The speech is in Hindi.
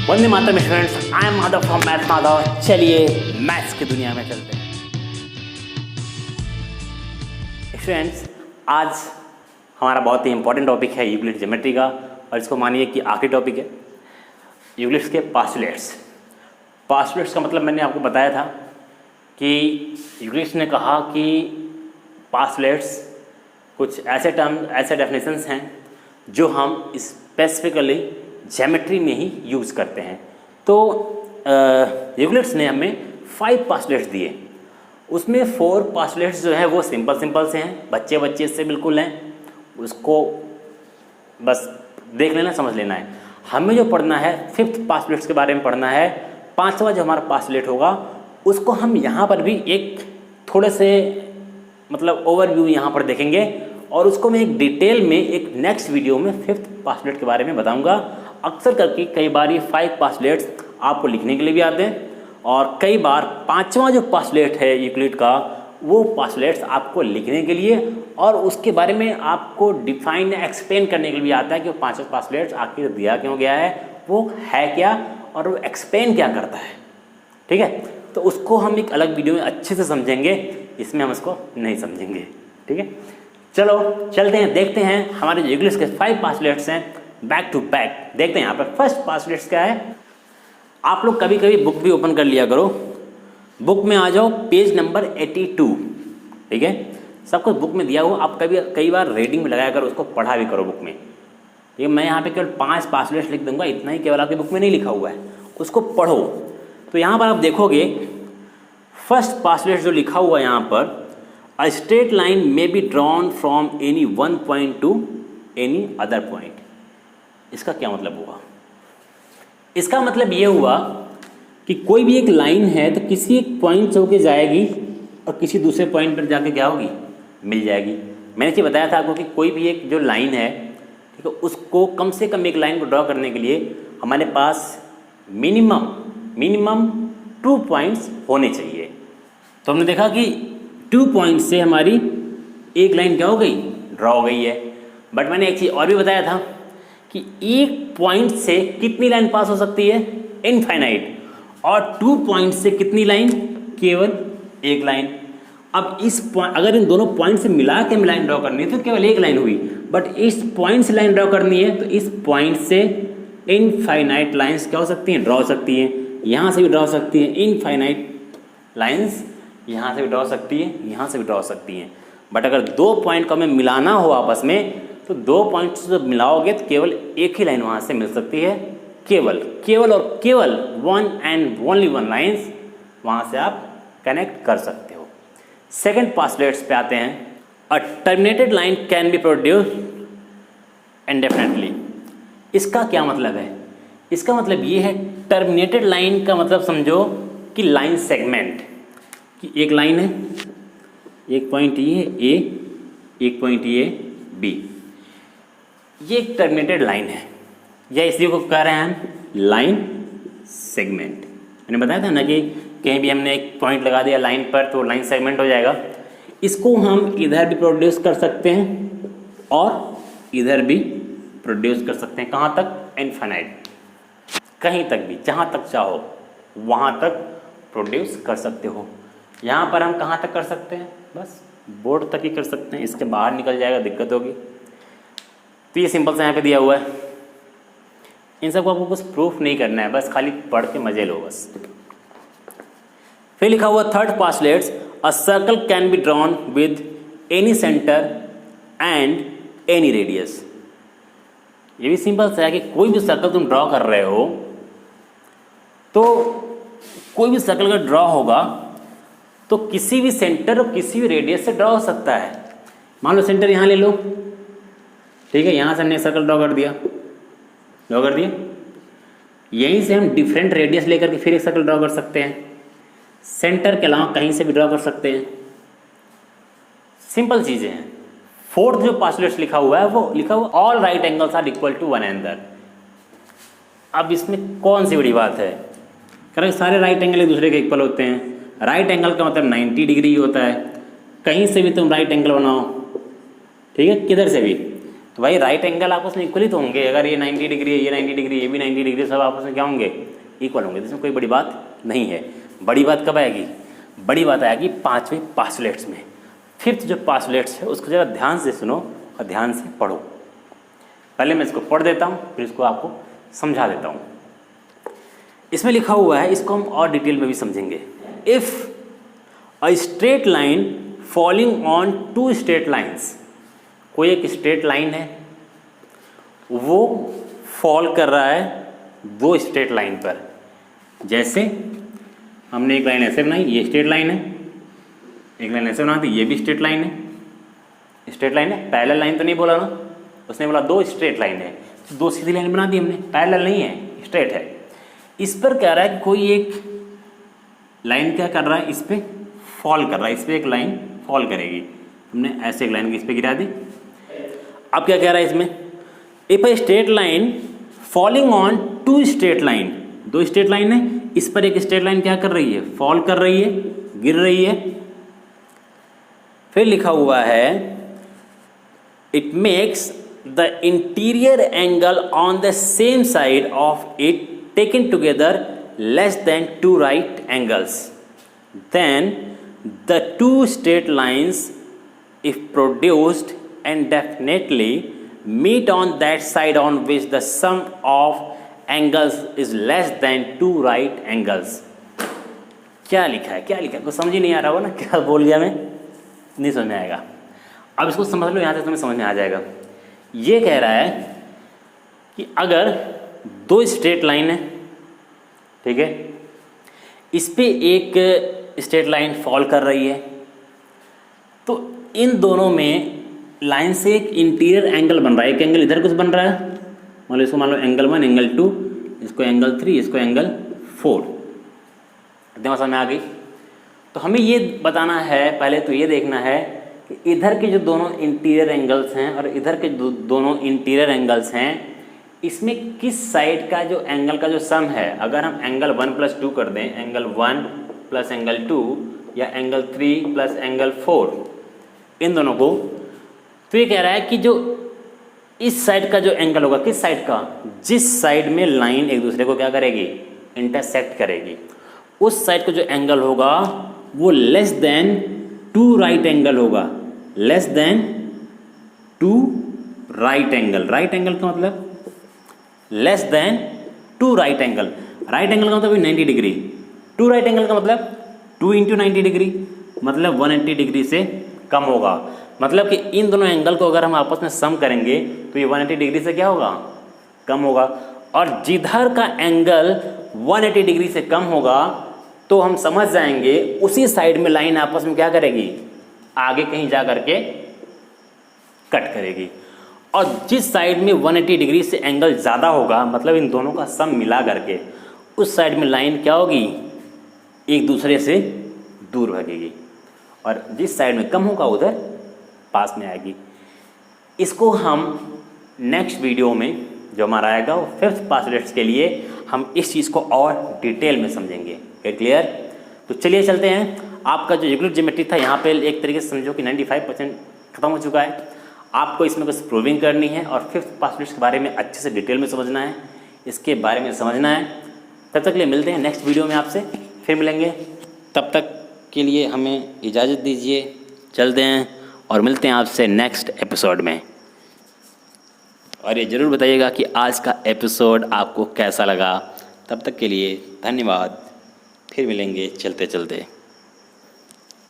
Vande Mataram students, I am Madhav from math Madhav. चलिए मैथ्स की दुनिया में चलते हैं। स्टूडेंट्स, आज हमारा बहुत ही इंपॉर्टेंट टॉपिक है यूक्लिड ज्योमेट्री का, और इसको मानिए कि आखिरी टॉपिक है यूक्लिड्स के पास्टुलेट्स। पास्टुलेट्स का मतलब मैंने आपको बताया था कि यूक्लिड्स ने कहा कि पास्टुलेट्स कुछ ऐसे टर्म, ऐसे डेफिनेशंस हैं जो हम स्पेसिफिकली ज्योमेट्री में ही यूज़ करते हैं। तो यूक्लिड्स ने हमें 5 पास्टुलेट्स दिए। उसमें 4 पास्टुलेट्स जो हैं वो सिंपल से हैं, बच्चे से बिल्कुल हैं, उसको बस देख लेना, समझ लेना है। हमें जो पढ़ना है 5th पास्टुलेट्स के बारे में पढ़ना है। 5वां जो हमारा पास्टुलेट होगा उसको हम यहाँ पर भी एक थोड़े से मतलब ओवरव्यू यहाँ पर देखेंगे, और उसको मैं एक डिटेल में एक नेक्स्ट वीडियो में 5th पास्टुलेट के बारे में बताऊँगा। अक्सर करके कई बार ये 5 पास्टुलेट्स आपको लिखने के लिए भी आते हैं, और कई बार 5वां जो पास्टुलेट है यूक्लिड का वो पास्टुलेट्स आपको लिखने के लिए और उसके बारे में आपको डिफाइन एक्सप्लेन करने के लिए भी आता है कि वो 5 पास्टुलेट्स आखिर दिया क्यों गया है, वो है क्या और वो एक्सप्लेन क्या करता है। ठीक है, तो उसको हम एक अलग वीडियो में अच्छे से समझेंगे, इसमें हम उसको नहीं समझेंगे। ठीक है, चलो चलते हैं, देखते हैं हमारे जो यूक्लिड्स के 5 पास्टुलेट्स हैं बैक टू बैक। देखते हैं यहाँ पर फर्स्ट पास्टुलेट्स क्या है। आप लोग कभी कभी बुक भी ओपन कर लिया करो, बुक में आ जाओ पेज नंबर 82। ठीक है, सब कुछ बुक में दिया हुआ, आप कई बार रीडिंग में लगाया करो, उसको पढ़ा भी करो बुक में। ये मैं यहाँ पे केवल 5 पास्टुलेट्स लिख दूंगा, इतना ही केवल आपकी बुक में नहीं लिखा हुआ है, उसको पढ़ो। तो यहाँ पर आप देखोगे फर्स्ट पास्टुलेट जो लिखा हुआ है यहाँ पर, a straight line may be drawn from any one point two any other point. इसका क्या मतलब हुआ? इसका मतलब ये हुआ कि कोई भी एक लाइन है तो किसी एक पॉइंट से होकर जाएगी और किसी दूसरे पॉइंट पर जाके क्या होगी, मिल जाएगी। मैंने ये बताया था आपको कि कोई भी एक जो लाइन है, ठीक है, उसको कम से कम एक लाइन को ड्रॉ करने के लिए हमारे पास मिनिमम 2 पॉइंट्स होने चाहिए। तो हमने देखा कि 2 पॉइंट से हमारी एक लाइन क्या हो गई, ड्रॉ हो गई है। बट मैंने एक चीज़ और भी बताया था कि एक पॉइंट से कितनी लाइन पास हो सकती है, इनफाइनाइट, और 2 पॉइंट से कितनी लाइन, केवल एक लाइन। अब इस पॉइंट, अगर इन दोनों पॉइंट से मिला के लाइन ड्रॉ करनी है तो केवल एक लाइन हुई, बट इस पॉइंट से लाइन ड्रॉ करनी है तो इस पॉइंट से इनफाइनाइट लाइंस क्या हो सकती हैं, ड्रॉ हो सकती हैं। यहाँ से भी ड्रॉ हो सकती हैं इनफाइनाइट लाइंस, यहाँ से भी ड्रॉ हो सकती है, यहाँ से भी ड्रॉ हो सकती हैं। बट अगर 2 पॉइंट को हमें मिलाना हो आपस में, तो 2 पॉइंट्स जब मिलाओगे तो केवल एक ही लाइन वहाँ से मिल सकती है, केवल और केवल 1 and only 1 लाइन्स वहाँ से आप कनेक्ट कर सकते हो। सेकेंड पास्टुलेट्स पे आते हैं। A terminated line can be produced indefinitely. इसका क्या मतलब है? इसका मतलब ये है, टर्मिनेटेड लाइन का मतलब समझो कि लाइन सेगमेंट, कि एक लाइन है, एक पॉइंट ये है ए, एक पॉइंट ये बी, ये एक टर्मिनेटेड लाइन है, या इसी को कह रहे हैं हम लाइन सेगमेंट। मैंने बताया था ना कि कहीं भी हमने एक पॉइंट लगा दिया लाइन पर तो लाइन सेगमेंट हो जाएगा। इसको हम इधर भी प्रोड्यूस कर सकते हैं और इधर भी प्रोड्यूस कर सकते हैं। कहाँ तक? इनफाइनाइट, कहीं तक भी, जहाँ तक चाहो वहाँ तक प्रोड्यूस कर सकते हो। यहाँ पर हम कहाँ तक कर सकते हैं? बस बोर्ड तक ही कर सकते हैं, इसके बाहर निकल जाएगा, दिक्कत होगी। तो ये सिंपल सा यहाँ पे दिया हुआ है। इन सबको आपको कुछ प्रूफ नहीं करना है, बस खाली पढ़ के मजे लो बस। फिर लिखा हुआ third postulates, a circle can be drawn with any centre and any radius. ये भी सिंपल सा है कि कोई भी सर्कल तुम ड्रॉ कर रहे हो, तो कोई भी सर्कल अगर ड्रॉ होगा तो किसी भी सेंटर और किसी भी रेडियस से ड्रॉ हो सकता है। मान लो सेंटर यहाँ ले लो, ठीक है, यहाँ से हमने सर्कल ड्रॉ कर दिया, यहीं से हम डिफरेंट रेडियस लेकर के फिर एक सर्कल ड्रॉ कर सकते हैं। सेंटर के अलावा कहीं से भी ड्रॉ कर सकते हैं। सिंपल चीज़ें हैं। फोर्थ जो पास्टुलेट्स लिखा हुआ है वो लिखा हुआ all right angles are equal to one another. अब इसमें कौन सी बड़ी बात है? करें सारे राइट एंगल एक दूसरे के इक्वल होते हैं। राइट एंगल का मतलब 90 डिग्री होता है। कहीं से भी तुम राइट एंगल बनाओ, ठीक है, किधर से भी, तो भाई राइट एंगल आपस में इक्वल ही तो होंगे। अगर ये 90 डिग्री है, ये 90 डिग्री, ये भी 90 डिग्री, सब आपस में क्या होंगे, इक्वल होंगे। इसमें कोई बड़ी बात नहीं है। बड़ी बात कब आएगी, बड़ी बात आएगी 5वें पास्टुलेट्स में। 5th जो पास्टुलेट्स है उसको ज़रा ध्यान से सुनो और ध्यान से पढ़ो। पहले मैं इसको पढ़ देता हूँ, फिर इसको आपको समझा देता हूँ। इसमें लिखा हुआ है, इसको हम और डिटेल में भी समझेंगे। If a straight line falling on 2 straight lines, कोई एक स्ट्रेट लाइन है, वो फॉल कर रहा है 2 स्ट्रेट लाइन पर। जैसे हमने एक लाइन ऐसे बनाई, ये स्ट्रेट लाइन है, एक लाइन ऐसे बना दी, ये भी स्ट्रेट लाइन है। स्ट्रेट लाइन है, पैरेलल लाइन तो नहीं बोला ना, उसने बोला 2 स्ट्रेट लाइन है, तो 2 सीधी लाइन बना दी हमने, पैरेलल नहीं है, स्ट्रेट है। इस पर कह रहा है कि कोई एक लाइन क्या कर रहा है, इस पर फॉल कर रहा है, इस पर एक लाइन फॉल करेगी। हमने ऐसे एक लाइन इस पर गिरा दी। अब क्या कह रहा है इसमें, if a straight line falling on 2 straight line, 2 straight line है, इस पर एक स्ट्रेट लाइन क्या कर रही है, फॉल कर रही है, गिर रही है। फिर लिखा हुआ है it makes the interior angle on the same side of it taken together less than 2 right angles, then the 2 straight lines if produced and definitely meet on that side on which the sum of angles is less than 2 right angles। क्या लिखा है, क्या लिखा है, कुछ समझ ही नहीं आ रहा हो ना, क्या बोल गया मैं, नहीं समझ में आएगा। अब इसको समझ लो, यहाँ से तुम्हें समझ में आ जाएगा। ये कह रहा है कि अगर 2 स्ट्रेट लाइन है, ठीक है, इस पे एक स्ट्रेट लाइन फॉल कर रही है, तो इन दोनों में लाइन से एक इंटीरियर एंगल बन रहा है। एक एंगल इधर कुछ बन रहा है, मान लो इसको मान लो एंगल 1, एंगल 2, इसको एंगल 3, इसको एंगल 4। दिमाग समझ में आ गई। तो हमें ये बताना है, पहले तो ये देखना है कि इधर के जो दोनों इंटीरियर एंगल्स हैं और इधर के दोनों इंटीरियर एंगल्स हैं, इसमें किस साइड का जो एंगल का जो सम है। अगर हम एंगल 1 + 2 कर दें, एंगल 1 + एंगल 2 या एंगल 3 + एंगल 4, इन दोनों को, तो ये कह रहा है कि जो इस साइड का जो एंगल होगा, किस साइड का, जिस साइड में लाइन एक दूसरे को क्या करेगी, इंटरसेक्ट करेगी, उस साइड का जो एंगल होगा वो लेस देन 2 राइट एंगल होगा, less than 2 right angle. Right angle का मतलब less than 2 right angle. Right angle का मतलब 90 डिग्री, 2 राइट एंगल का मतलब 2 × 90 डिग्री, मतलब 180 डिग्री से कम होगा। मतलब कि इन दोनों एंगल को अगर हम आपस में सम करेंगे तो ये 180 डिग्री से क्या होगा, कम होगा। और जिधर का एंगल 180 डिग्री से कम होगा तो हम समझ जाएंगे उसी साइड में लाइन आपस में क्या करेगी, आगे कहीं जा करके कट करेगी। और जिस साइड में 180 डिग्री से एंगल ज़्यादा होगा, मतलब इन दोनों का सम मिला करके उस साइड में लाइन क्या होगी, एक दूसरे से दूर भागेगी, और जिस साइड में कम होगा उधर पास में आएगी। इसको हम नेक्स्ट वीडियो में जो हमारा आएगा वो 5th पास्टुलेट्स के लिए हम इस चीज़ को और डिटेल में समझेंगे। Get clear? तो चलिए चलते हैं। आपका जो यूक्लिड ज्योमेट्री था यहाँ पे एक तरीके से समझो कि 95% खत्म हो चुका है। आपको इसमें कुछ प्रूविंग करनी है और 5th पास्टुलेट्स के बारे में अच्छे से डिटेल में समझना है, इसके बारे में समझना है। तब तक के लिए मिलते हैं नेक्स्ट वीडियो में, आपसे फिर मिलेंगे। तब तक के लिए हमें इजाज़त दीजिए, चलते हैं और मिलते हैं आपसे नेक्स्ट एपिसोड में। और ये ज़रूर बताइएगा कि आज का एपिसोड आपको कैसा लगा। तब तक के लिए धन्यवाद, फिर मिलेंगे चलते चलते।